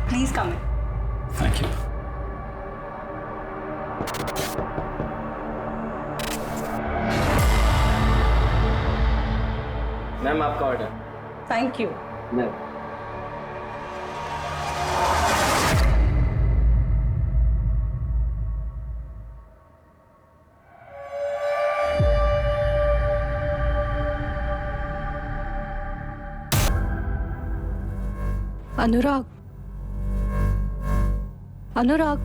Please come in. Thank you. Ma'am आपका order. Thank you. Ma'am अनुराग, अनुराग,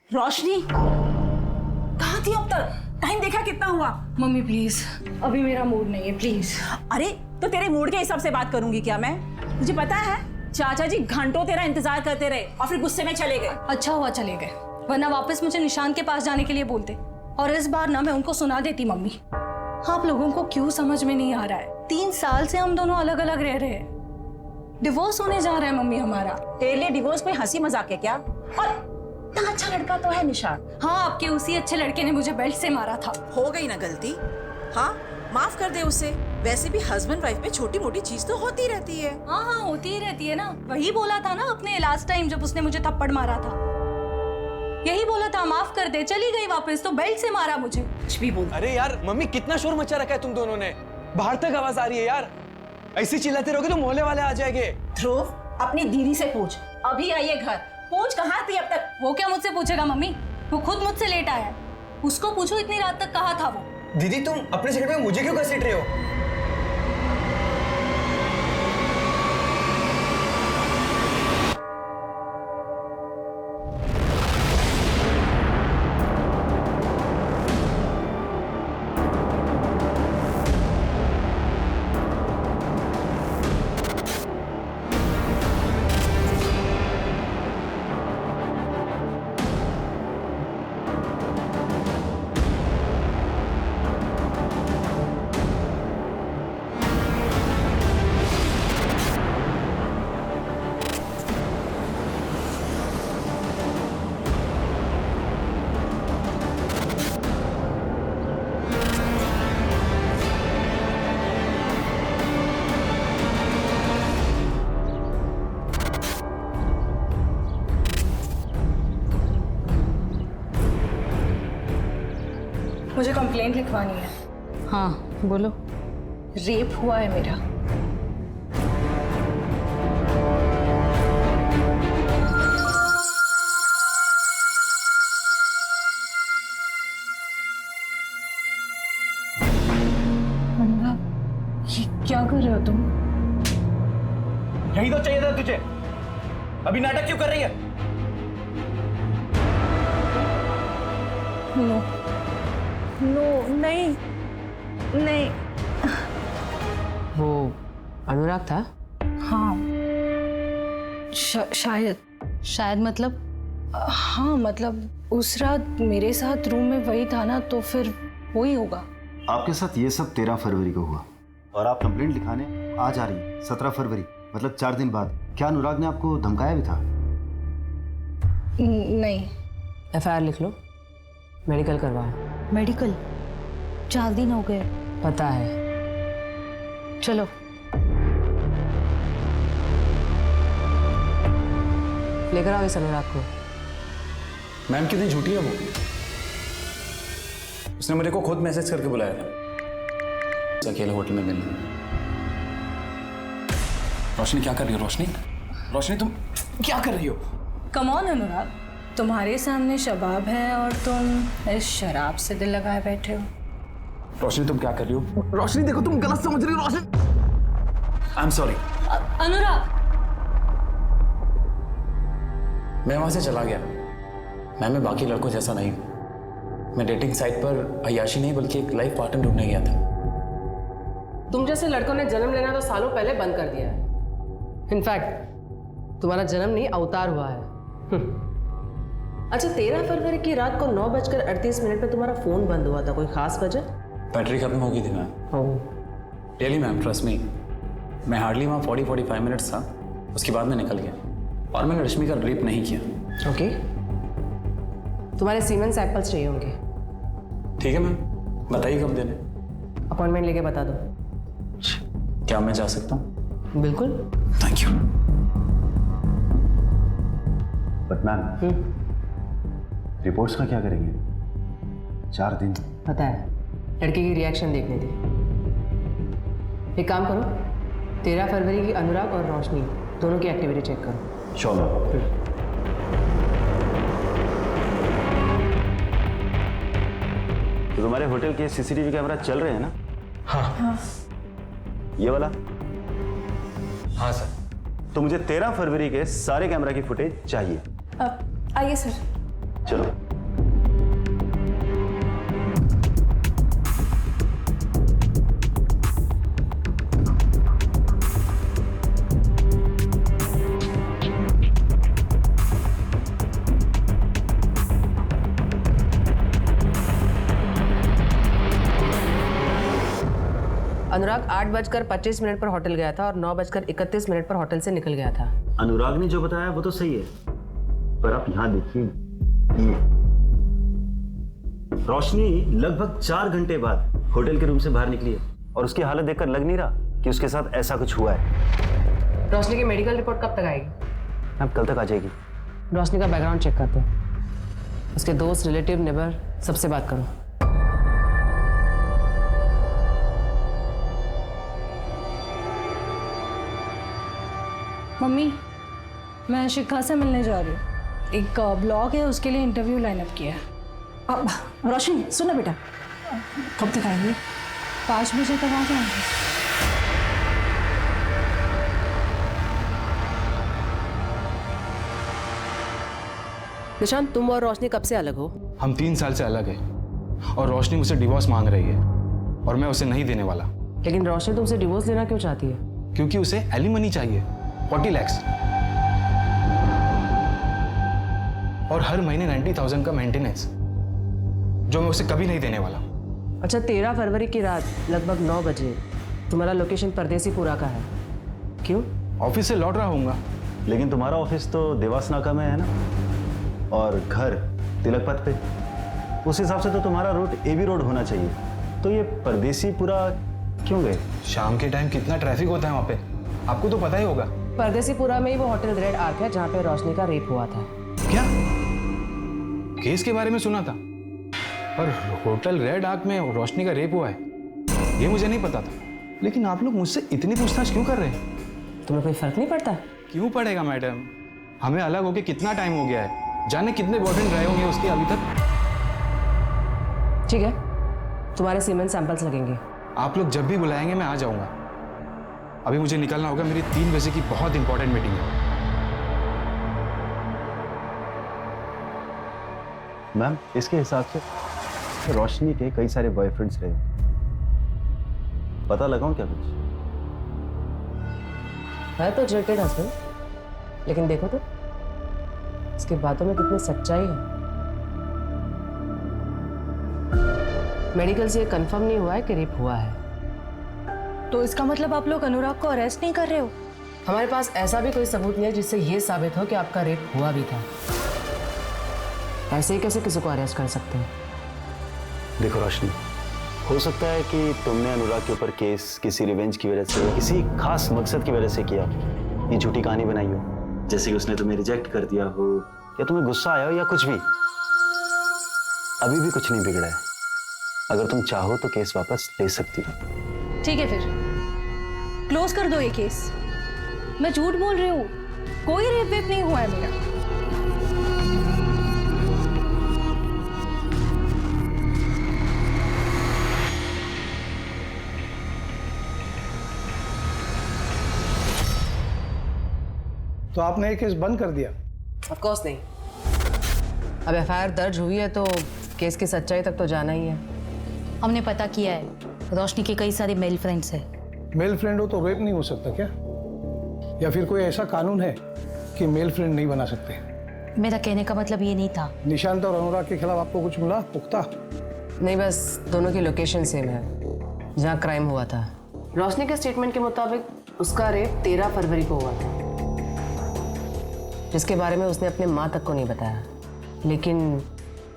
रोशनी कहाँ थी अब तक? टाइम देखा कितना हुआ? मम्मी प्लीज, अभी मेरा मूड नहीं है, प्लीज। अरे तो तेरे मूड के हिसाब से बात करूंगी क्या मैं? तुझे पता है चाचा जी घंटों तेरा इंतजार करते रहे और फिर गुस्से में चले गए। अच्छा हुआ चले गए, वरना वापस मुझे निशान के पास जाने के लिए बोलते और इस बार ना मैं उनको सुना देती। मम्मी, आप लोगों को क्यों समझ में नहीं आ रहा है? 3 साल से हम दोनों अलग अलग रह रहे हैं, डिवोर्स होने जा रहा है मम्मी हमारा। तेरे लिए डिवोर्स कोई हंसी मजाक है क्या? और इतना अच्छा लड़का तो है निशान। हाँ, आपके उसी अच्छे लड़के ने मुझे बेल्ट से मारा था। हो गई ना गलती, हाँ माफ कर दे उसे। वैसे भी हस्बैंड वाइफ में छोटी मोटी चीज तो होती रहती है। हाँ हाँ, होती ही रहती है ना। वही बोला था ना अपने लास्ट टाइम जब उसने मुझे थप्पड़ मारा था, यही बोला था माफ कर दे। चली गई वापस तो बेल्ट से मारा मुझे। कुछ भी बोल। अरे यार मम्मी, कितना शोर मचा रखा है तुम दोनों ने, बाहर तक आवाज आ रही है यार। ऐसे चिल्लाते रहोगे तो मोहल्ले वाले आ जाएंगे। ध्रुव, अपनी दीदी से पूछ, अभी आई है घर, पूछ कहाँ थी अब तक? वो क्या मुझसे पूछेगा मम्मी? वो खुद मुझसे लेट आया है, उसको पूछो इतनी रात तक कहाँ था वो। दीदी तुम अपने सेकंड में मुझे क्यों घसीट रहे हो? मुझे कंप्लेंट लिखवानी है। हाँ बोलो। रेप हुआ है मेरा। ये क्या कर रहे हो तुम? यही तो चाहिए था तुझे, अभी नाटक क्यों कर रही है? नो नो, नहीं नहीं। वो अनुराग था? हाँ शायद मतलब? हाँ मतलब उस रात मेरे साथ रूम में वही था ना, तो फिर वही होगा। आपके साथ ये सब 13 फरवरी को हुआ और आप कंप्लेंट लिखाने आज आ रही हैं 17 फरवरी, मतलब 4 दिन बाद। क्या अनुराग ने आपको धमकाया भी था? नहीं। FIR लिख लो, मेडिकल करवाओ। मेडिकल? 4 दिन हो गए। पता है, चलो। लेकर आओ इस अनुराग को। मैम कितनी झूठी है वो, उसने मेरे को खुद मैसेज करके बुलाया था अकेले होटल में मिलने। रोशनी क्या कर रही हो? रोशनी, रोशनी तुम क्या कर रही हो? कम ऑन अनुराग, तुम्हारे सामने शबाब है और तुम इस शराब से दिल लगाए बैठे हो। रोशनी तुम क्या कर रही हो? रोशनी देखो, तुम गलत समझ रही हो रोशनी। I am sorry. अनुराग, मैं वहां से चला गया। मैं बाकी लड़कों जैसा नहीं हूँ। मैं डेटिंग साइट पर अय्याशी नहीं बल्कि एक लाइफ पार्टनर ढूंढने गया था। तुम जैसे लड़कों ने जन्म लेना तो सालों पहले बंद कर दिया है। इनफैक्ट तुम्हारा जन्म नहीं अवतार हुआ है। अच्छा, 13 फरवरी की रात को 9:38 पे तुम्हारा फोन बंद हुआ था, कोई खास वजह? बैटरी खत्म हो गई थी ma'am. Really ma'am, trust me. मैं हार्डली वहाँ 40-45 मिनट्स था। उसके बाद मैं निकल गया और मैंने रश्मि का रेप नहीं किया। ओके, तुम्हारे सीमेंट सैंपल्स चाहिए होंगे। ठीक है मैम, बताइए कब देने। अपॉइंटमेंट लेके बता दो। क्या मैं जा सकता हूँ? बिल्कुल। Thank you. But ma'am, reports का क्या करेंगे? 4 दिन। पता है, लड़की की रिएक्शन देखनी थी। एक काम करो, 13 फरवरी की अनुराग और रोशनी दोनों की एक्टिविटी चेक करो। Sure ma'am. तो तुम्हारे होटल के सीसीटीवी कैमरा चल रहे हैं ना? हाँ। ये वाला? हाँ सर। तो मुझे 13 फरवरी के सारे कैमरा की फुटेज चाहिए। आइए सर। चलो। अनुराग 8:25 पर होटल गया था और 9:31 पर होटल से निकल गया था। अनुराग ने जो बताया वो तो सही है, पर आप यहां देखिए, ये रोशनी लगभग 4 घंटे बाद होटल के रूम से बाहर निकली है और उसकी हालत देखकर लग नहीं रहा कि उसके साथ ऐसा कुछ हुआ है। रोशनी की मेडिकल रिपोर्ट कब तक आएगी? अब कल तक आ जाएगी। रोशनी का बैकग्राउंड चेक करते हैं। उसके दोस्त, रिलेटिव, नेबर सबसे बात करो। मम्मी, मैं शिखा से मिलने जा रही हूँ। एक ब्लॉग है, उसके लिए इंटरव्यू लाइनअप किया है। अब रोशनी सुनो बेटा, कब तक आएंगे? 5 बजे तक आ जाएंगे। निशांत, तुम और रोशनी कब से अलग हो? हम 3 साल से अलग हैं और रोशनी मुझसे डिवोर्स मांग रही है और मैं उसे नहीं देने वाला। लेकिन रोशनी तुमसे डिवोर्स लेना क्यों चाहती है? क्योंकि उसे एलिमनी चाहिए, 40 लाख और हर महीने 90,000 का मेंटेनेंस, जो मैं उसे कभी नहीं देने वाला। अच्छा, 13 फरवरी की रात लगभग 9 बजे तुम्हारा लोकेशन परदेसीपुरा का है, क्यों? ऑफिस से लौट रहा हूँगा। लेकिन तुम्हारा ऑफिस तो देवास नाका में है ना, और घर तिलक पथ पे। उस हिसाब से तो तुम्हारा रूट एबी रोड होना चाहिए। तो ये परदेसीपुरा क्यों गए? शाम के टाइम कितना ट्रैफिक होता है वहाँ पे, आपको तो पता ही होगा। परदेसीपुरा में ही वो होटल रेड आर्क है जहाँ पे रोशनी का रेप हुआ था। क्या? केस के बारे में सुना था, पर होटल रेड आर्क में रोशनी का रेप हुआ है ये मुझे नहीं पता था। लेकिन आप लोग मुझसे इतनी पूछताछ क्यों कर रहे हैं? तुम्हें कोई फर्क नहीं पड़ता? क्यों पड़ेगा मैडम, हमें अलग होके कितना टाइम हो गया है, जाने कितने बॉयफ्रेंड रहे होंगे उसके अभी तक। ठीक है, तुम्हारे सीमेंट सैंपल्स लगेंगे। आप लोग जब भी बुलाएंगे मैं आ जाऊंगा। अभी मुझे निकलना होगा, मेरी 3 बजे की बहुत इंपॉर्टेंट मीटिंग है। मैम, इसके हिसाब से रोशनी के कई सारे बॉयफ्रेंड्स रहे, पता लगाऊं क्या कुछ? है तो जर्टेड हस्बैंड, लेकिन देखो तो इसके बातों में कितनी सच्चाई है। मेडिकल से कंफर्म नहीं हुआ है कि रेप हुआ है। तो इसका मतलब आप लोग अनुराग को अरेस्ट नहीं कर रहे हो? हमारे पास ऐसा भी कोई सबूत नहीं है जिससे ये साबित हो कि आपका रेप हुआ भी था। ऐसे ही कैसे किसी को अरेस्ट कर सकते हैं? देखो रोशनी, हो सकता है कि तुमने अनुराग के ऊपर केस किसी रिवेंज की वजह से, किसी खास मकसद की वजह से किया, ये झूठी कहानी बनाई हो, जैसे कि उसने तुम्हें रिजेक्ट कर दिया हो या तुम्हें गुस्सा आया हो या कुछ भी। अभी भी कुछ नहीं बिगड़ा है, अगर तुम चाहो तो केस वापस ले सकती हो। ठीक है, फिर क्लोज कर दो ये केस। मैं झूठ बोल रही हूँ, कोई रेप वेप नहीं हुआ है मेरा। तो आपने ये केस बंद कर दिया? ऑफ कोर्स नहीं। अब एफआईआर दर्ज हुई है तो केस की सच्चाई तक तो जाना ही है। हमने पता किया है, रोशनी के कई सारे मेल फ्रेंड्स हैं। मेल फ्रेंड हो तो रेप नहीं हो सकता क्या? या फिर कोई ऐसा कानून है कि मेल फ्रेंड नहीं बना सकते? मेरा कहने का मतलब ये नहीं था। निशांत और अनुराग के खिलाफ आपको कुछ मिला पुख्ता? नहीं, बस दोनों की लोकेशन सेम है जहाँ क्राइम हुआ था। रोशनी के स्टेटमेंट के मुताबिक उसका रेप 13 फरवरी को हुआ था, जिसके बारे में उसने अपने माँ तक को नहीं बताया। लेकिन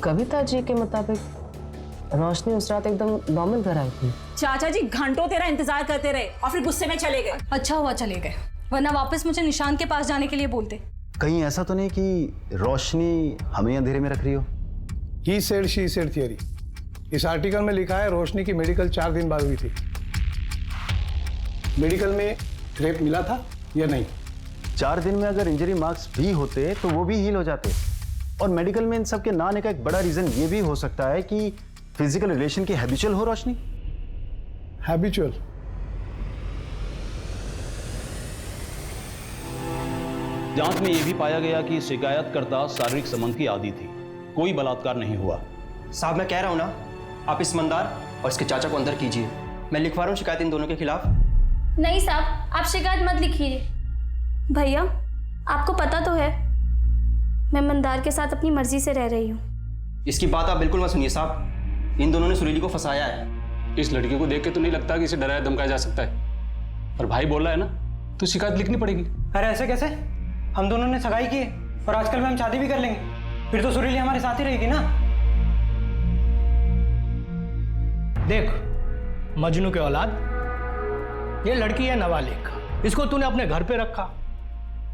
कविता जी के मुताबिक रोशनी उस रात एकदम नॉर्मल घर आई थी। चाचा जी घंटों तेरा इंतजार करते रहे और फिर गुस्से में चले गए। अच्छा हुआ चले गए, वरना वापस मुझे निशांत के पास जाने के लिए बोलते। कहीं ऐसा तो नहीं कि रोशनी हमें अंधेरे में रख रही हो? He said she said theory. इस आर्टिकल में लिखा है रोशनी की मेडिकल 4 दिन बाद हुई थी। मेडिकल में रेप मिला था या नहीं? 4 दिन में अगर इंजरी मार्क्स भी होते तो वो भी हील हो जाते। और मेडिकल में इन सब के ना आने का एक बड़ा रीजन ये भी हो सकता है कि फिजिकल रिलेशन की हैबिचुअल हो रोशनी। हैबिचुअल? जांच में यह भी पाया गया कि शिकायतकर्ता शारीरिक संबंध की आदी थी, कोई बलात्कार नहीं हुआ। साहब मैं कह रहा हूं ना, आप इस मंदार और इसके चाचा को अंदर कीजिए। मैं लिखवा रहा हूं शिकायत इन दोनों के खिलाफ। नहीं साहब, आप शिकायत मत लिखिए। भैया आपको पता तो है मैं मंदार के साथ अपनी मर्जी से रह रही हूँ। इसकी बात आप बिल्कुल मत सुनिए साहब, इन दोनों ने सुरीली को फंसाया है। इस लड़की को देख के तो नहीं लगता कि इसे डराया धमकाया जा सकता है, पर भाई बोल रहा है ना तो शिकायत लिखनी पड़ेगी। अरे ऐसे कैसे? हम दोनों ने सगाई की और आजकल में हम शादी भी कर लेंगे, फिर तो सुरीली हमारे साथ ही रहेगी ना। देख मजनू के औलाद, ये लड़की है नाबालिग, इसको तूने अपने घर पे रखा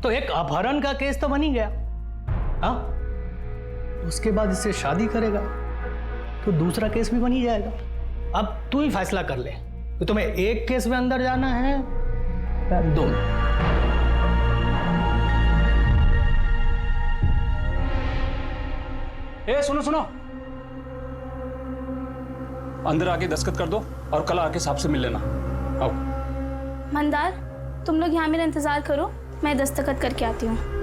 तो एक अपहरण का केस तो बन ही गया। हाँ, उसके बाद इससे शादी करेगा तो दूसरा केस भी बन ही जाएगा। अब तू ही फैसला कर ले कि तुम्हें एक केस में अंदर जाना है या 2। ए सुनो सुनो, अंदर आके दस्तखत कर दो और कल आके साहब से मिल लेना। आओ। मंदार तुम लोग यहाँ मेरा इंतजार करो, मैं दस्तखत करके आती हूँ।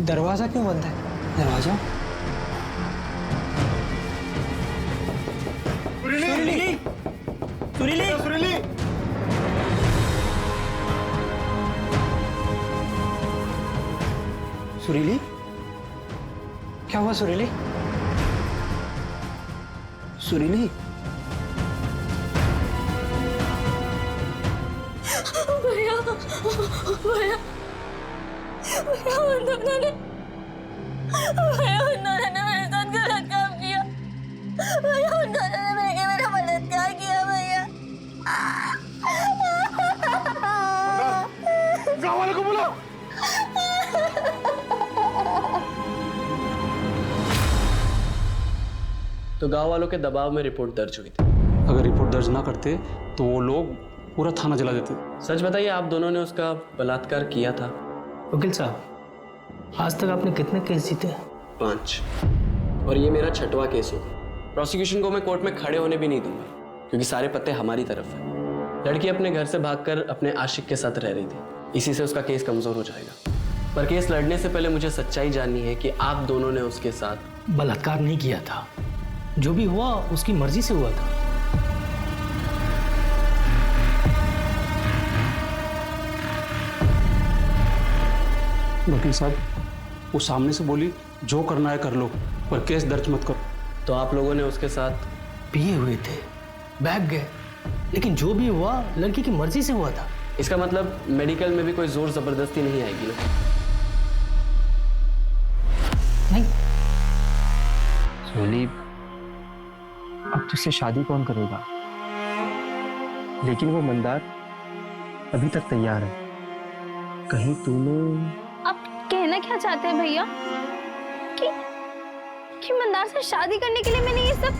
दरवाजा क्यों बंद है? दरवाजा सुरीली सुरीली सुरीली सुरीली, क्या हुआ सुरीली? सुरीली भैया भैया भैया उन दोनों ने मेरे साथ गलत काम किया। भैया उन दोनों ने मिलकर मेरा बलात्कार किया। भैया गाँव वालों को बुलाओ। तो गांव वालों के दबाव में रिपोर्ट दर्ज हुई थी। अगर रिपोर्ट दर्ज ना करते तो वो लोग पूरा थाना जला देते। सच बताइए, आप दोनों ने उसका बलात्कार किया था? वकील साहब, आज तक आपने कितने केस जीते? 5, और ये मेरा 6वां केस होगा। प्रोसिक्यूशन को मैं कोर्ट में खड़े होने भी नहीं दूंगा, क्योंकि सारे पत्ते हमारी तरफ हैं। लड़की अपने घर से भागकर अपने आशिक के साथ रह रही थी, इसी से उसका केस कमजोर हो जाएगा। पर केस लड़ने से पहले मुझे सच्चाई जाननी है कि आप दोनों ने उसके साथ बलात्कार नहीं किया था। जो भी हुआ उसकी मर्जी से हुआ था। वकील साहब, वो सामने से बोली जो करना है कर लो, पर केस दर्ज मत करो। तो आप लोगों ने उसके साथ पिए हुए थे, बैग गए, लेकिन जो भी हुआ लड़की की मर्जी से हुआ था। इसका मतलब मेडिकल में भी कोई जोर जबरदस्ती नहीं आएगी ना? नहीं। सोनी, अब तुझसे शादी कौन करेगा? लेकिन वो मंदार अभी तक तैयार है। कहीं तूने... आप कहना क्या चाहते हैं भैया? कि मंदार से शादी करने के लिए मैंने ये सब...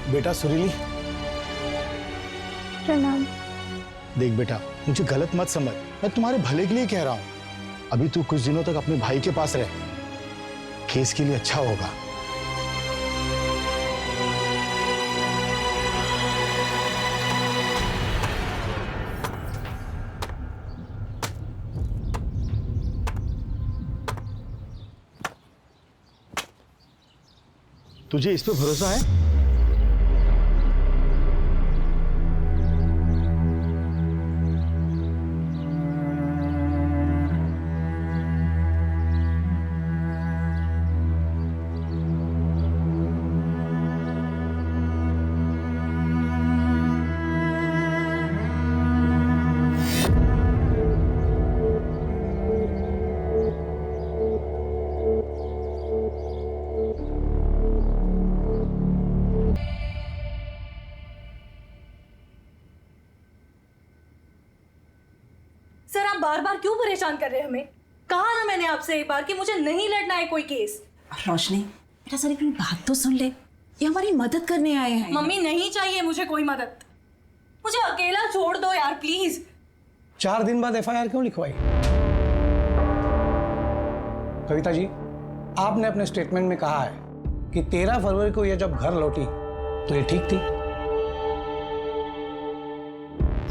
बेटा सुरीली, प्रणाम। देख बेटा, मुझे गलत मत समझ, मैं तुम्हारे भले के लिए कह रहा हूं। अभी तू कुछ दिनों तक अपने भाई के पास रह, केस के लिए अच्छा होगा। तुझे इस पे भरोसा है? सर आप बार बार क्यों परेशान कर रहे हैं हमें? कहा ना मैंने आपसे एक बार कि मुझे नहीं लड़ना है कोई केस। रोशनी बेटा सर अपनी बात तो सुन ले, ये हमारी मदद करने आए हैं। मम्मी नहीं चाहिए मुझे कोई मदद, मुझे अकेला छोड़ दो यार प्लीज। 4 दिन बाद FIR क्यों लिखवाई? कविता जी, आपने अपने स्टेटमेंट में कहा है कि 13 फरवरी को यह जब घर लौटी तो ये ठीक थी।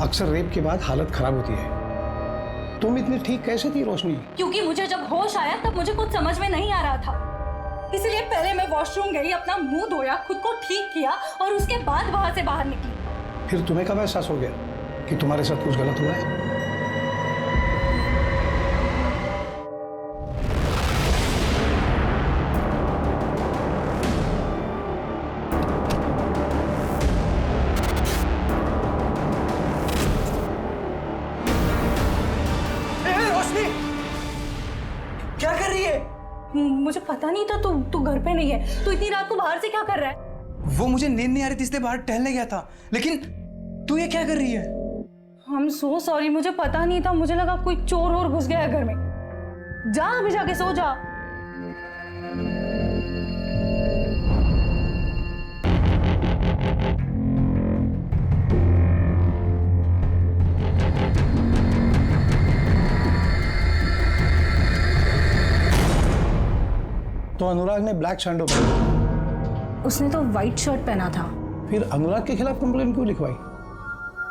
अक्सर रेप के बाद हालत खराब होती है। तुम इतनी ठीक कैसे थी रोशनी? क्योंकि मुझे जब होश आया तब मुझे कुछ समझ में नहीं आ रहा था, इसलिए पहले मैं वॉशरूम गई, अपना मुंह धोया, खुद को ठीक किया और उसके बाद वहां से बाहर निकली। फिर तुम्हें कब एहसास हो गया कि तुम्हारे साथ कुछ गलत हुआ है? क्या कर रही है? मुझे पता नहीं था तू घर पे नहीं है। तू इतनी रात को बाहर से क्या कर रहा है? वो मुझे नींद नहीं आ रही थी इसलिए बाहर टहलने गया था, लेकिन तू ये क्या कर रही है? I'm so sorry, मुझे पता नहीं था, मुझे लगा कोई चोर और घुस गया है घर में। जा अभी जाके सो जा। तो अनुराग ने ब्लैक शर्ट पहना, उसने तो व्हाइट शर्ट पहना था। फिर अनुराग के खिलाफ कंप्लेंट क्यों लिखवाई?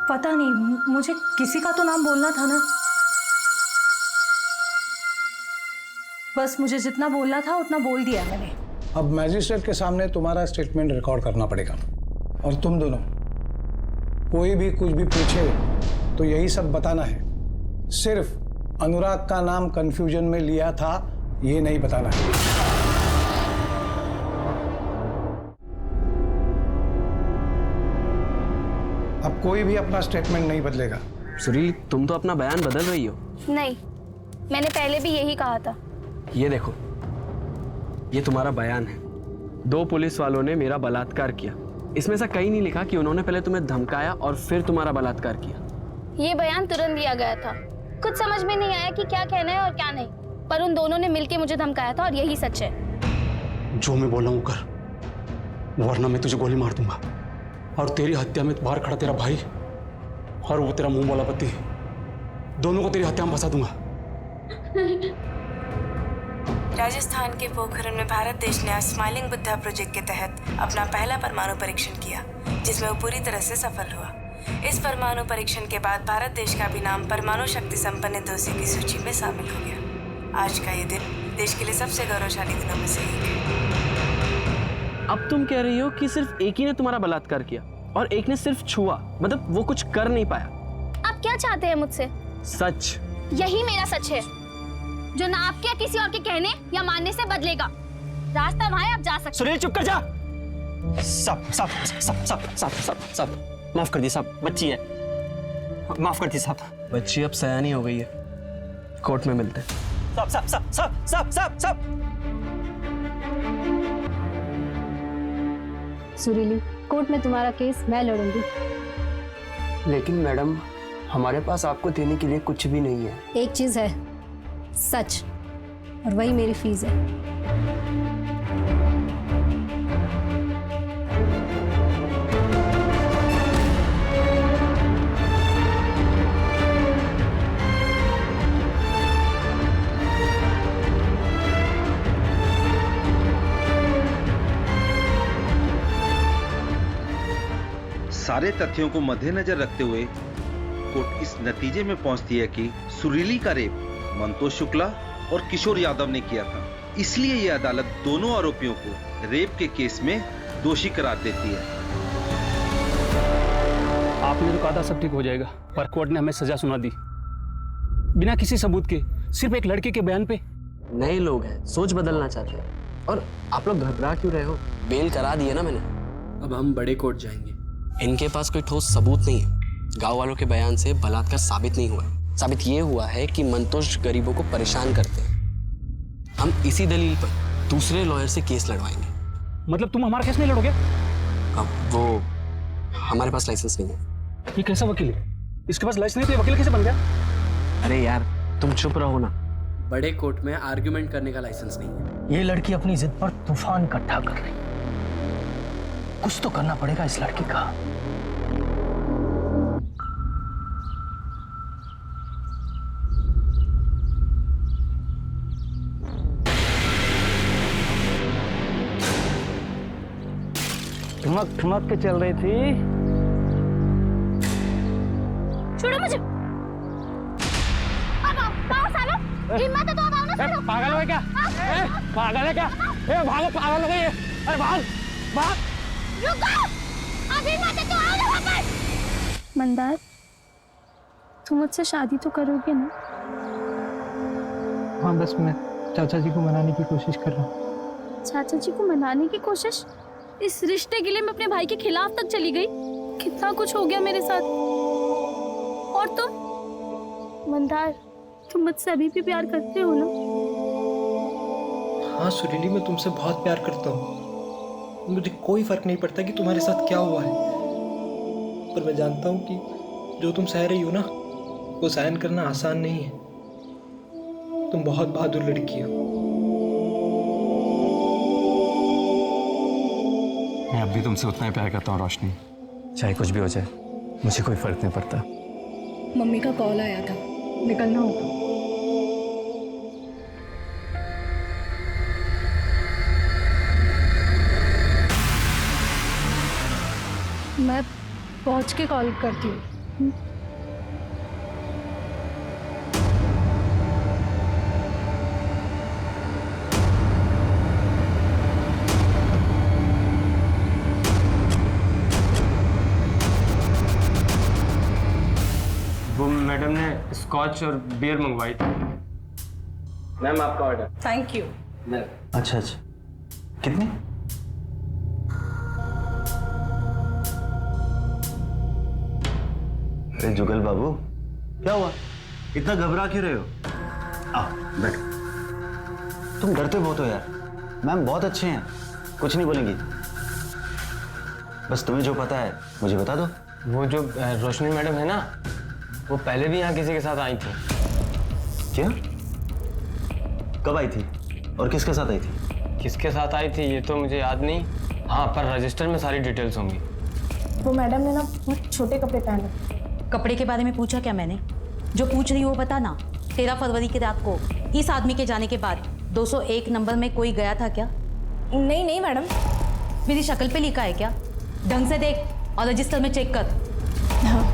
पता नहीं, मुझे किसी का तो नाम बोलना था ना। बस मुझे जितना बोलना था उतना बोल दिया मैंने। अब मैजिस्ट्रेट के सामने तुम्हारा स्टेटमेंट रिकॉर्ड करना पड़ेगा, और तुम दोनों कोई भी कुछ भी पूछे तो यही सब बताना है। सिर्फ अनुराग का नाम कंफ्यूजन में लिया था ये नहीं बताना है। अब कोई भी अपना स्टेटमेंट नहीं बदलेगा। सुरील, तुम तो अपना बयान बदल रही हो। नहीं, मैंने पहले भी यही कहा था। ये देखो, ये तुम्हारा बयान है। 2 पुलिस वालों ने मेरा बलात्कार किया, इसमें ऐसा कहीं नहीं लिखा कि उन्होंने पहले तुम्हें धमकाया और फिर तुम्हारा बलात्कार किया। ये बयान तुरंत दिया गया था, कुछ समझ में नहीं आया कि क्या कहना है और क्या नहीं, पर उन दोनों ने मिलकर मुझे धमकाया था और यही सच है। जो मैं बोल रहा हूँ कर, वरना मैं तुझे गोली मार दूंगा और तेरी हत्या में बाहर खड़ा तेरा भाई और वो तेरा मुंह वाला पति, दोनों को तेरी हत्या में फंसा दूंगा। राजस्थान के पोखरण में भारत देश ने स्माइलिंग बुद्धा प्रोजेक्ट के तहत अपना पहला परमाणु परीक्षण किया, जिसमें वो पूरी तरह से सफल हुआ। इस परमाणु परीक्षण के बाद भारत देश का भी नाम परमाणु शक्ति संपन्न देशों की सूची में शामिल हो गया। आज का ये दिन देश के लिए सबसे गौरवशाली दिनों में से एक है। अब तुम कह रही हो कि सिर्फ एक ही ने तुम्हारा बलात्कार किया और एक ने सिर्फ छुआ, मतलब वो कुछ कर नहीं पाया। आप क्या चाहते हैं मुझसे? सच। यही मेरा सच है, जो ना आपके या किसी और के कहने या मानने से बदलेगा। रास्ता वहां है, आप जा सकते। सुनील, चुप कर जा। सब माफ कर दी साहब, बच्ची है, माफ कर दी साहब। बच्ची अब सयानी हो गई है, कोर्ट में मिलते हैं। सब। सुरीली, कोर्ट में तुम्हारा केस मैं लड़ूंगी। लेकिन मैडम, हमारे पास आपको देने के लिए कुछ भी नहीं है। एक चीज है, सच, और वही मेरी फीस है। सारे तथ्यों को मद्देनजर रखते हुए कोर्ट इस नतीजे में पहुंचती है कि सुरीली का रेप मंतोष शुक्ला और किशोर यादव ने किया था। इसलिए यह अदालत दोनों आरोपियों को रेप के केस में दोषी करार देती है। आपने तो कहा था सब ठीक हो जाएगा, पर कोर्ट ने हमें सजा सुना दी बिना किसी सबूत के, सिर्फ एक लड़के के बयान पे। नए लोग हैं, सोच बदलना चाहते हैं। और आप लोग घबरा क्यों रहे हो? बेल करा दी है ना मैंने। अब हम बड़े कोर्ट जाएंगे। इनके पास कोई ठोस सबूत नहीं है। गांव वालों के बयान से बलात्कार साबित नहीं हुआ। साबित ये हुआ है कि मंतोष गरीबों को परेशान करते हैं। हम इसी दलील पर दूसरे लॉयर से केस लड़वाएंगे। मतलब तुम हमारा केस नहीं लड़ोगे? अब वो हमारे पास लाइसेंस नहीं है। ये कैसा वकील है? इसके पास लाइसेंस नहीं तो ये वकील कैसे बन गया? अरे यार तुम चुप रहो ना। बड़े कोर्ट में आर्ग्यूमेंट करने का लाइसेंस नहीं है। ये लड़की अपनी जिद पर तूफान इकट्ठा कर रही। कुछ तो करना पड़ेगा इस लड़की का। ठुमक ठुमक के चल रही थी। छोड़ो मुझे। हिम्मत है तो अब आओ ना। पागल हो क्या? पागल है क्या? भागो, पागल हो गई है। अरे भाग भाग। रुको, अभी हिम्मत है तो आओ ना वापस। मंदार, तुम मुझसे शादी तो करोगे ना? हाँ, बस मैं चाचा जी को मनाने की कोशिश कर रहा हूँ। चाचा जी को मनाने की कोशिश? इस रिश्ते के लिए मैं अपने भाई के खिलाफ तक चली गई। कितना कुछ हो गया मेरे साथ। और तुम मंदार, तुम मुझसे अभी भी प्यार करते हो ना? हाँ सुरीली, मैं तुमसे बहुत प्यार करता हूँ। मुझे कोई फर्क नहीं पड़ता कि तुम्हारे साथ क्या हुआ है, पर मैं जानता हूँ कि जो तुम सह रही हो ना, वो सहन करना आसान नहीं है। तुम बहुत बहादुर लड़की हो। मैं अब भी तुमसे उतना ही प्यार करता हूँ रोशनी। चाहे कुछ भी हो जाए, मुझे कोई फर्क नहीं पड़ता। मम्मी का कॉल आया था, निकलना होगा। मैं पहुंच के कॉल करती हूँ। वो मैडम ने स्कॉच और बियर मंगवाई थी। मैम आपका ऑर्डर। Thank you. अच्छा अच्छा, कितने? अरे जुगल बाबू, क्या हुआ? इतना घबरा क्यों रहे हो? आओ बैठो। तुम डरते बहुत हो यार। मैम बहुत अच्छे हैं, कुछ नहीं बोलेंगी। बस तुम्हें जो पता है मुझे बता दो। वो जो रोशनी मैडम है ना, वो पहले भी यहाँ किसी के साथ आई थी। क्या? कब आई थी और किसके साथ आई थी? किसके साथ आई थी ये तो मुझे याद नहीं। हाँ, पर रजिस्टर में सारी डिटेल्स होंगी। वो मैडम ने ना बहुत छोटे कपड़े पहने। कपड़े के बारे में पूछा क्या मैंने? जो पूछ रही हो वो बता ना। 13 फरवरी की रात को इस आदमी के जाने के बाद 201 नंबर में कोई गया था क्या? नहीं नहीं मैडम। मेरी शक्ल पे लिखा है क्या? ढंग से देख और रजिस्टर में चेक कर। हाँ।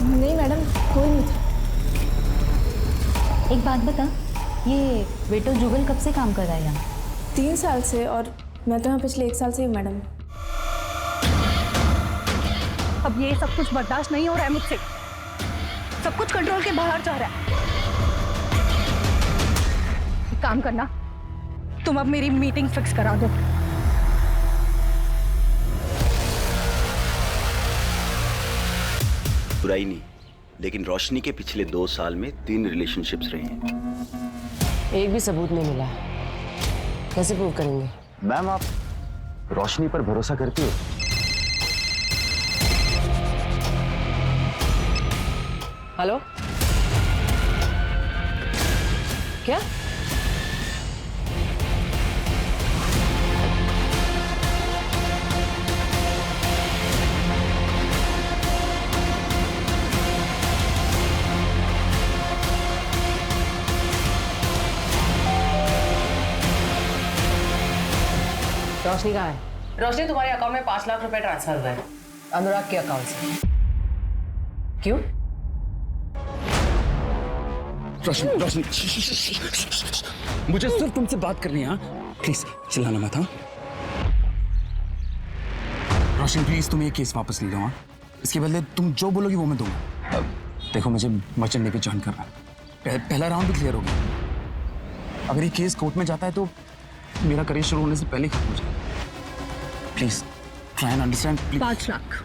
नहीं मैडम, कोई नहीं था। एक बात बता, ये वेटर जुगल कब से काम कर रहा है यहाँ? 3 साल से, और मैं तो यहाँ पिछले 1 साल से हूँ मैडम। अब ये सब कुछ बर्दाश्त नहीं हो रहा है मुझसे। सब कुछ कंट्रोल के बाहर जा रहा है। एक काम करना, तुम अब मेरी मीटिंग फिक्स करा दो। बुराई नहीं, लेकिन रोशनी के पिछले 2 साल में 3 रिलेशनशिप्स रहे हैं। एक भी सबूत नहीं मिला। कैसे प्रूव करेंगे? मैम आप रोशनी पर भरोसा करती हो? हेलो, क्या? रोशनी कहाँ है? रोशनी, तुम्हारे अकाउंट में 5 लाख रुपए ट्रांसफर हुए हैं अनुराग के अकाउंट से। क्यों? रोशनी, मुझे सिर्फ तुमसे बात करनी है। हाँ प्लीज चिल्लाना मत। हाँ रोशनी प्लीज तुम ये केस वापस ले लो। हाँ इसके बदले तुम जो बोलोगी वो मैं दूंगा। देखो मुझे मर्चेंट नेवी ज्वाइन करना है। पहला राउंड भी क्लियर हो गया। अगर ये केस कोर्ट में जाता है तो मेरा करियर शुरू होने से पहले खत्म हो जाएगा। Please try and understand. 5 lakh.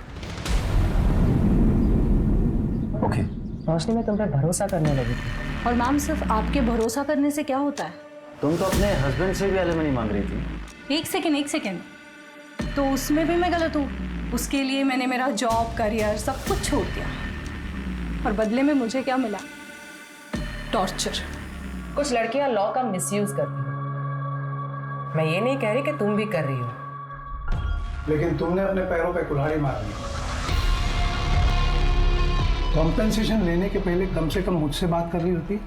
Okay. Roshni, मैं तुम पे भरोसा करने लगी थी। और मैम सिर्फ आपके भरोसा करने से क्या होता है? तुम तो अपने हस्बैंड से भी एलिमनी मांग रही थी। एक सेकेंड, तो उसमें भी मैं गलत हूँ? उसके लिए मैंने मेरा जॉब, करियर सब कुछ छोड़ दिया और बदले में मुझे क्या मिला? टॉर्चर। कुछ लड़कियां लॉ का मिसयूज करती हैं। मैं ये नहीं कह रही कि तुम भी कर रही हो, लेकिन तुमने अपने पैरों पे कुल्हाड़ी मार दी। कॉम्पेंसेशन लेने के पहले कम से कम मुझसे बात कर रही होती।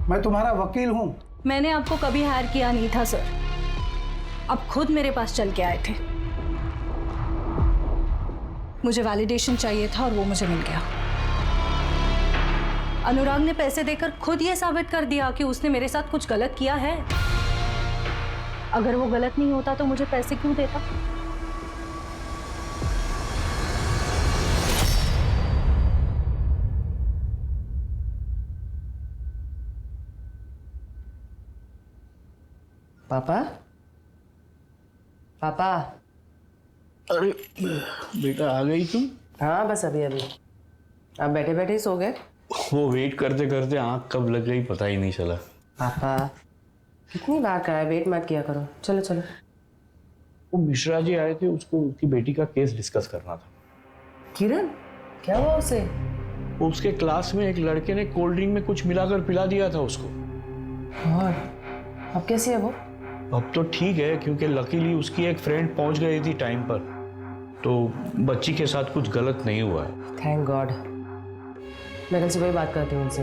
मैं तुम्हारा वकील हूं। मैंने आपको कभी हायर किया नहीं था सर। आप खुद मेरे पास चल के आए थे। मुझे वैलिडेशन चाहिए था और वो मुझे मिल गया। अनुराग ने पैसे देकर खुद ये साबित कर दिया कि उसने मेरे साथ कुछ गलत किया है। अगर वो गलत नहीं होता तो मुझे पैसे क्यों देता? पापा? पापा? अरे बेटा आ गई तुम? हाँ बस अभी अभी। आप बैठे बैठे ही सो गए? वो वेट करते करते आंख कब लग गई पता ही नहीं चला। पापा कितनी बार कहा है वेट मत किया करो। चलो चलो। वो मिश्रा जी आए थे, उसको उसकी बेटी का केस डिस्कस करना था। किरण, क्या हुआ उसे? उसके क्लास में एक लड़के ने कोल्ड ड्रिंक में कुछ मिलाकर पिला दिया था उसको। और अब कैसी है वो? अब तो ठीक है क्योंकि लकीली उसकी एक फ्रेंड पहुंच गई थी टाइम पर, तो बच्ची के साथ कुछ गलत नहीं हुआ है। Thank God. मैं कल सुबह ही बात करती हूँ उनसे।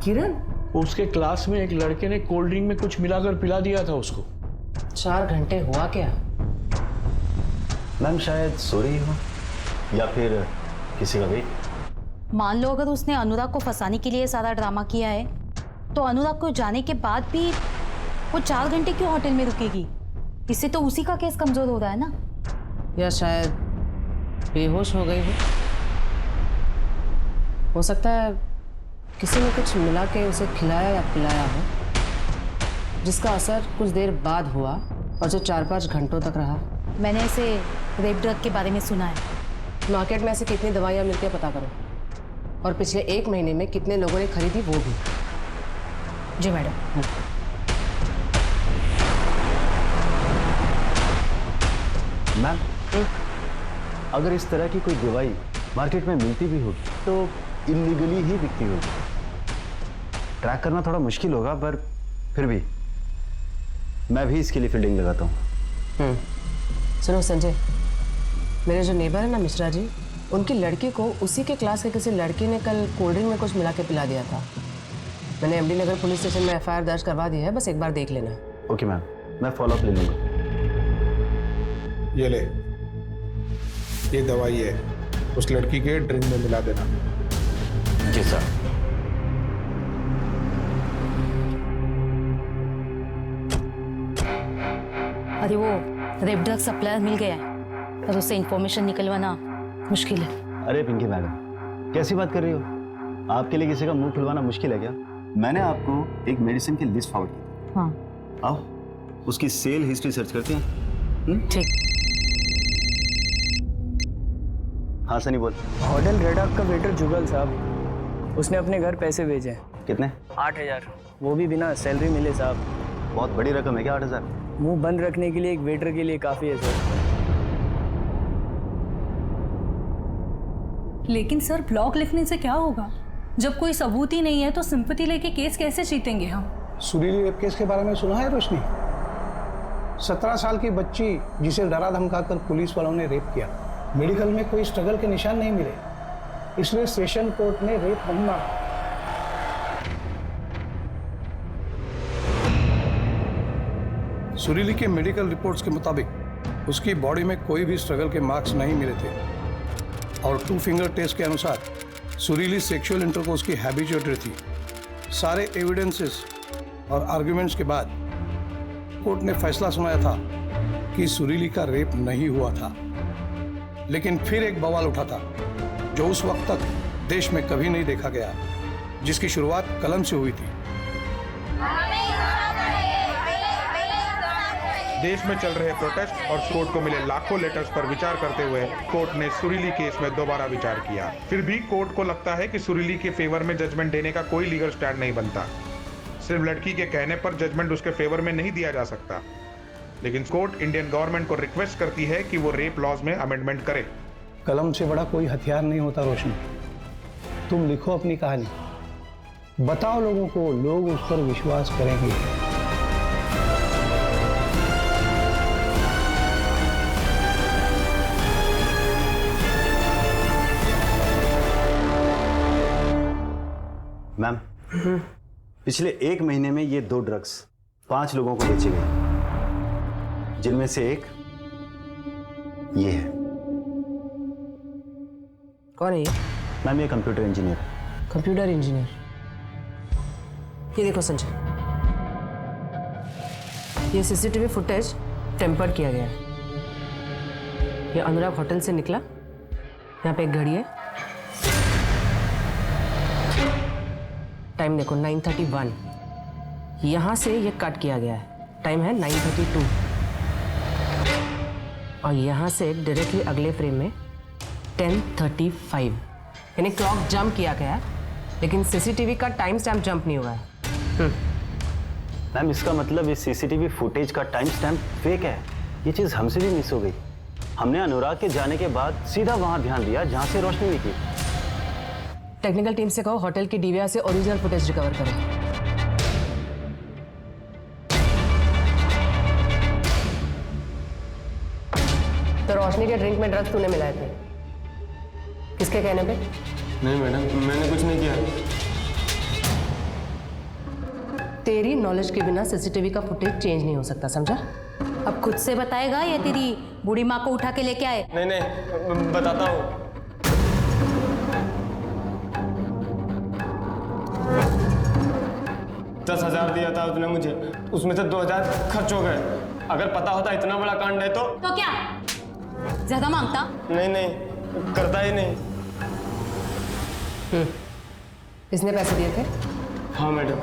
किरण? उसके क्लास में एक लड़के ने कोल्ड ड्रिंक में कुछ मिलाकर पिला दिया था उसको। 4 घंटे हुआ क्या? मैम शायद सो रही हो या फिर किसी का वेट। मान लो अगर उसने अनुराग को फंसाने के लिए सारा ड्रामा किया है तो अनुराग को जाने के बाद भी वो 4 घंटे क्यों होटल में रुकेगी? इससे तो उसी का केस कमजोर हो रहा है ना। या शायद बेहोश हो गई हो सकता है किसी ने कुछ मिला के उसे खिलाया या पिलाया हो, जिसका असर कुछ देर बाद हुआ और जो 4-5 घंटों तक रहा। मैंने ऐसे रेप ड्रग के बारे में सुना है। मार्केट में ऐसे कितनी दवाइयाँ मिलती है पता करो, और पिछले 1 महीने में कितने लोगों ने खरीदी वो भी। जी मैडम। मैम अगर इस तरह की कोई दवाई मार्केट में मिलती भी होगी तो इलीगली ही बिकती होगी। ट्रैक करना थोड़ा मुश्किल होगा, पर फिर भी मैं भी इसके लिए फील्डिंग लगाता हूँ। सुनो संजय, मेरे जो नेबर है ना मिश्रा जी, उनकी लड़की को उसी के क्लास के किसी लड़के ने कल कोल्ड ड्रिंक में कुछ मिला के पिला दिया था। मैंने एमडी नगर पुलिस स्टेशन में FIR दर्ज करवा दी है, बस एक बार देख लेना। ओके मैम, मैं फॉलोअप ले लूँगा। ये ले, ये दवाई है, उस लड़की के ड्रिंक में मिला देना। जी सर। अरे वो रेप ड्रग सप्लायर मिल गया है और उससे इंफॉर्मेशन निकलवाना मुश्किल है। अरे पिंकी मैडम कैसी बात कर रही हो? आपके लिए किसी का मुंह खुलवाना मुश्किल है क्या? मैंने आपको एक मेडिसिन की लिस्ट फॉरवर्ड की। हाँ। आओ उसकी सेल हिस्ट्री सर्च करते हैं। ठीक। हाँ सनी बोल। होटल रेड आर्क का वेटर जुगल साहब, उसने अपने घर पैसे भेजे। कितने? 8000, वो भी बिना सैलरी मिले साहब। बहुत बड़ी रकम है क्या 8000? मुंह बंद रखने के लिए एक वेटर के लिए काफी है सर। लेकिन सर ब्लॉग लिखने से क्या होगा? जब कोई सबूत ही नहीं है तो सिंपैथी लेके केस कैसे जीतेंगे हम? सुरीली रेप केस के बारे में सुना है रोशनी? 17 साल की बच्ची जिसे डरा धमका कर पुलिस वालों ने रेप किया। मेडिकल में कोई स्ट्रगल के निशान नहीं मिले। इसलिए सेशन कोर्ट ने रेप नहीं माना। सुरीली के मेडिकल रिपोर्ट्स के मुताबिक उसकी बॉडी में कोई भी स्ट्रगल के मार्क्स नहीं मिले थे और 2 फिंगर टेस्ट के अनुसार सुरीली सेक्सुअल इंटरकोर्स की हैबिचुएटेड थी। सारे एविडेंसेस और आर्गुमेंट्स के बाद कोर्ट ने फैसला सुनाया था कि सुरीली का रेप नहीं हुआ था। लेकिन फिर एक बवाल उठा था जो उस वक्त तक देश में कभी नहीं देखा गया, जिसकी शुरुआत कलम से हुई थी। देश में चल रहे प्रोटेस्ट और कोर्ट को मिले लाखों लेटर्स पर विचार करते हुए कोर्ट ने सुरीली केस में दोबारा विचार किया। फिर भी कोर्ट को लगता है कि सुरीली के फेवर में जजमेंट देने का कोई लीगल स्टैंड नहीं बनता। सिर्फ लड़की के कहने पर जजमेंट उसके फेवर में नहीं दिया जा सकता। लेकिन कोर्ट इंडियन गवर्नमेंट को रिक्वेस्ट करती है कि वो रेप लॉज में अमेंडमेंट करे। कलम से बड़ा कोई हथियार नहीं होता रोशनी। तुम लिखो अपनी कहानी, बताओ लोगों को, लोग उस पर विश्वास करेंगे। मैम, पिछले 1 महीने में ये 2 ड्रग्स 5 लोगों को बेचे गए, जिनमें से एक ये है। कौन है ये? मैम, ये कंप्यूटर इंजीनियर। Computer engineer? ये देखो संजय, ये सीसीटीवी फुटेज टेम्पर्ड किया गया है। ये अनुराग होटल से निकला, यहाँ पे एक घड़ी है, टाइम देखो 9:31। यहाँ से ये कट किया गया है, टाइम है 9:32। और यहाँ से डायरेक्टली अगले फ्रेम में 10:35, यानी क्लॉक जंप किया गया है, लेकिन सीसीटीवी का टाइम स्टैम्प जंप नहीं हुआ है। मैम, इसका मतलब इस सीसीटीवी फुटेज का टाइम स्टैम्प फेक है। ये चीज़ हमसे भी मिस हो गई। हमने अनुराग के जाने के बाद सीधा वहाँ ध्यान दिया जहाँ से रोशनी निकली। टेक्निकल टीम से कहो होटल की डीवीआर से ओरिजिनल फुटेज रिकवर करें। तो रोशनी के ड्रिंक में ड्रग्स तूने मिलाए थे, किसके कहने पे? नहीं मैडम, मैंने कुछ नहीं किया। तेरी नॉलेज के बिना सीसीटीवी का फुटेज चेंज नहीं हो सकता, समझा? अब खुद से बताएगा या तेरी बूढ़ी माँ को उठा के लेके आए? नहीं, बताता हूँ। $10,000 दिया था उसने मुझे, उसमें से 2,000 खर्च हो गए। अगर पता होता इतना बड़ा कांड है तो क्या ज्यादा मांगता? नहीं, करता ही नहीं। इसने पैसे दिए थे? हाँ मैडम।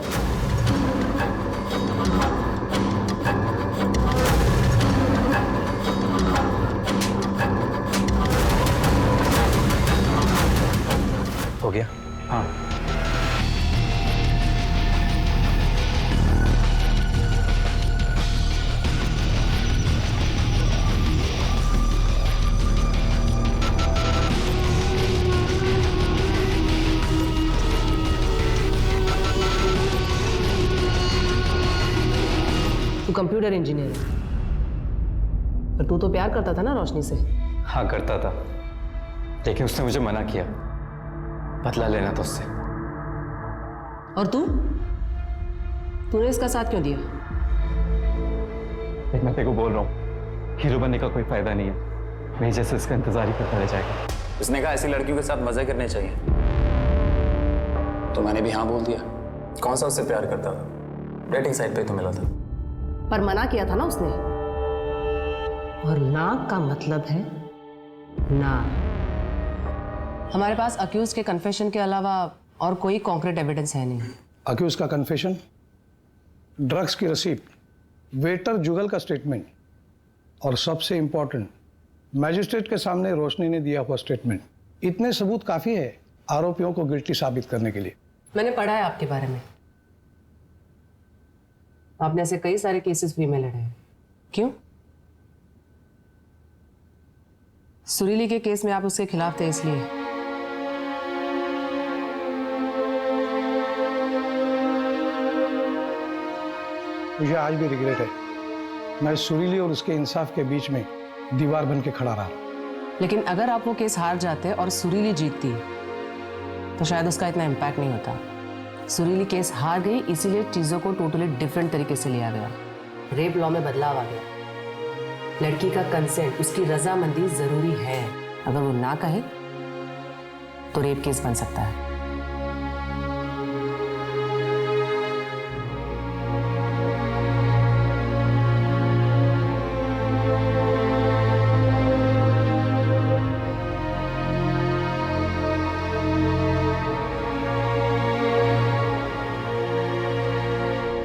हो गया? हाँ। तू कंप्यूटर इंजीनियर है, पर तू तो प्यार करता था ना रोशनी से? हाँ करता था, लेकिन उसने मुझे मना किया। बदला लेना था उससे। और तूने इसका साथ क्यों दिया? मैं तेरे को बोल रहा हूँ, हीरो बनने का कोई फायदा नहीं है। मैं जैसे इसका इंतजार ही करता रह जाएगा। उसने कहा ऐसी लड़कियों के साथ मजे करने चाहिए, तो मैंने भी हाँ बोल दिया। कौन सा उससे प्यार करता था? डेटिंग साइट पे तो मिला था। पर मना किया था ना उसने, और ना का मतलब है ना। हमारे पास अक्यूज के कन्फेशन के अलावा और कोई कॉन्क्रीट एविडेंस है नहीं। अक्यूज का कन्फेशन, ड्रग्स की रसीद, वेटर जुगल का स्टेटमेंट और सबसे इंपॉर्टेंट मैजिस्ट्रेट के सामने रोशनी ने दिया हुआ स्टेटमेंट, इतने सबूत काफी है आरोपियों को गिल्टी साबित करने के लिए। मैंने पढ़ा है आपके बारे में, आपने ऐसे कई सारे केसेस भी में लड़े हैं। क्यों? सुरीली के केस में आप उसके खिलाफ थे इसलिए। मुझे आज भी रिग्रेट है, मैं सुरीली और उसके इंसाफ के बीच में दीवार बन के खड़ा रहा। लेकिन अगर आप वो केस हार जाते और सुरीली जीतती तो शायद उसका इतना इम्पैक्ट नहीं होता। सुरीली केस हार गई, इसीलिए चीज़ों को टोटली डिफरेंट तरीके से लिया गया। रेप लॉ में बदलाव आ गया। लड़की का कंसेंट, उसकी रजामंदी जरूरी है। अगर वो ना कहे तो रेप केस बन सकता है।